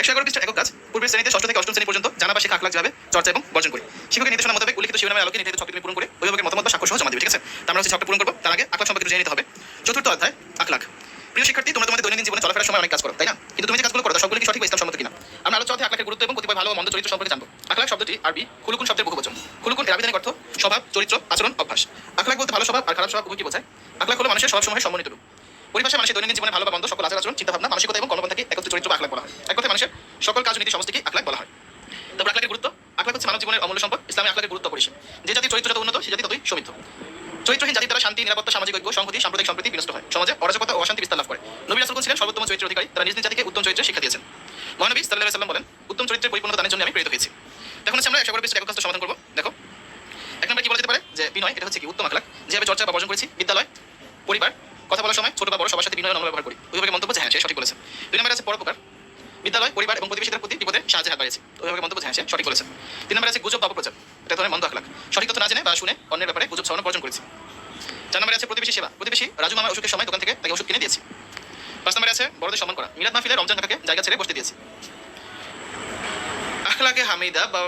111 পৃষ্ঠার একক কাজ পূর্বের শ্রেণীতে ষষ্ঠ থেকে অষ্টম শ্রেণী পর্যন্ত জানা বা শেখা আখলাক যাবে চর্চা এবং বর্জন করি। শিক্ষকের নির্দেশনা মোতাবেক উল্লিখিত শিরোনামের আলোকে নির্ধারিত ছকটি তুমি পূরণ করে অভিভাবকের মতামত বা স্বাক্ষর সহ জমা দিবে। ঠিক আছে, আমরা হচ্ছে ছকটা পূরণ করবো, তার আগে আখলাক সম্পর্কে জেনে নিতে হবে। চতুর্থ অধ্যায় আখলাক। প্রিয় শিক্ষার্থী, তোমরা তোমাদের দৈনন্দিন জীবনে চলাফেরার সময় অনেক কাজ করো, তাই না? কিন্তু তুমি যে কাজগুলো করো সবগুলো কি সঠিক বা ইসলাম সম্মত কিনা? আমরা আলোচ্য অধ্যায়ে আখলাকের গুরুত্ব এবং কতিপয় ভালো ও মন্দ চরিত্র সম্পর্কে জানবো। আখলাক শব্দটি আরবি খুলুকুন শব্দের বহুবচন। খুলুকুন এর আবিধানিক অর্থ স্বভাব, চরিত্র, আচরণ, অভ্যাস। আখলাক বলতে ভালো স্বভাব আর খারাপ স্বভাব উভয়কে বোঝায়। আখলাক হলো মানুষের স্বভাবসমূহের সম্মানিত রূপ। পরিভাষায় মানুষের দৈনন্দিন জীবনে ভালো বা মন্দ সকল আচার আচরণ, চিন্তাভাবনা, মানসিকতা এবং কর্মপন্থাকে একত্রে চরিত্র বা আখলাক বলা হয়। এক কথায় মানুষের সকল কাজ নীতি সমষ্টিকে আখলাক বলা হয়। তারপর আখলাকের গুরুত্ব। আখলাক হচ্ছে মানব জীবনের অমূল্য সম্পদ। ইসলামে আখলাকের গুরুত্ব অপরিসীম। যে জাতির চরিত্র যত উন্নত সে জাতি ততই সমৃদ্ধ। চরিত্রহীন জাতির দ্বারা শান্তি, নিরাপত্তা, সামাজিক ঐক্য, সংহতি, সাম্প্রদায়িক সম্প্রীতি বিনষ্ট হয়। সমাজে অরাজকতা ও অশান্তি বিস্তার লাভ করে। নবী রাসূলগণ ছিলেন সর্বোত্তম চরিত্রের অধিকারী। তারা নিজ নিজ জাতিকে উত্তম চরিত্রের শিক্ষা দিয়েছেন। মহানবী সাল্লাল্লাহু আলাইহি ওয়াসাল্লাম বলেন, উত্তম চরিত্রের পরিপূর্ণতা দানের জন্য আমি প্রেরিত হয়েছি। এখন হচ্ছে আমরা 111 পৃষ্ঠার একক কাজটা সমাধান করব। দেখো, এক নম্বরে কি বলা যেতে পারে যে বিনয়, এটা হচ্ছে কি উত্তম আখলাক। যেভাবে চর্চা বা বর্জন করেছি, বিদ্যালয়, পরিবার, কথা বলার সময় ছোট বা বড় সবার সাথে বিনয় নম্র ব্যবহার করি। অভিভাবকের মন্তব্য যে হ্যাঁ সে সঠিক বলেছে। দুই নম্বরে আছে পরোপকার। বিদ্যালয়, পরিবার এবং প্রতিবেশীদের প্রতি বিপদে সাহায্যের হাত বাড়িয়েছি। অভিভাবকের মন্তব্য হ্যাঁ সে সঠিক বলেছে। তিন নম্বরে আছে গুজব বা অপপ্রচার। এটা ধরনের মন্দ আখলাক। সঠিক তথ্য না জেনে বা শুনে অন্যের ব্যাপারে গুজব ছড়ানো বর্জন করেছি। 4 নম্বরে আছে প্রতিবেশী সেবা। প্রতিবেশী রাজু মামার অসুখের সময় দোকান থেকে তাকে ওষুধ কিনে দিয়েছি। 5 নম্বরে আছে বড়দের সম্মান করা। মিলাদ মাহফিলে রমজান কাকাকে জায়গা ছেড়ে বসতে দিয়েছি। আখলাকে হামিদা বা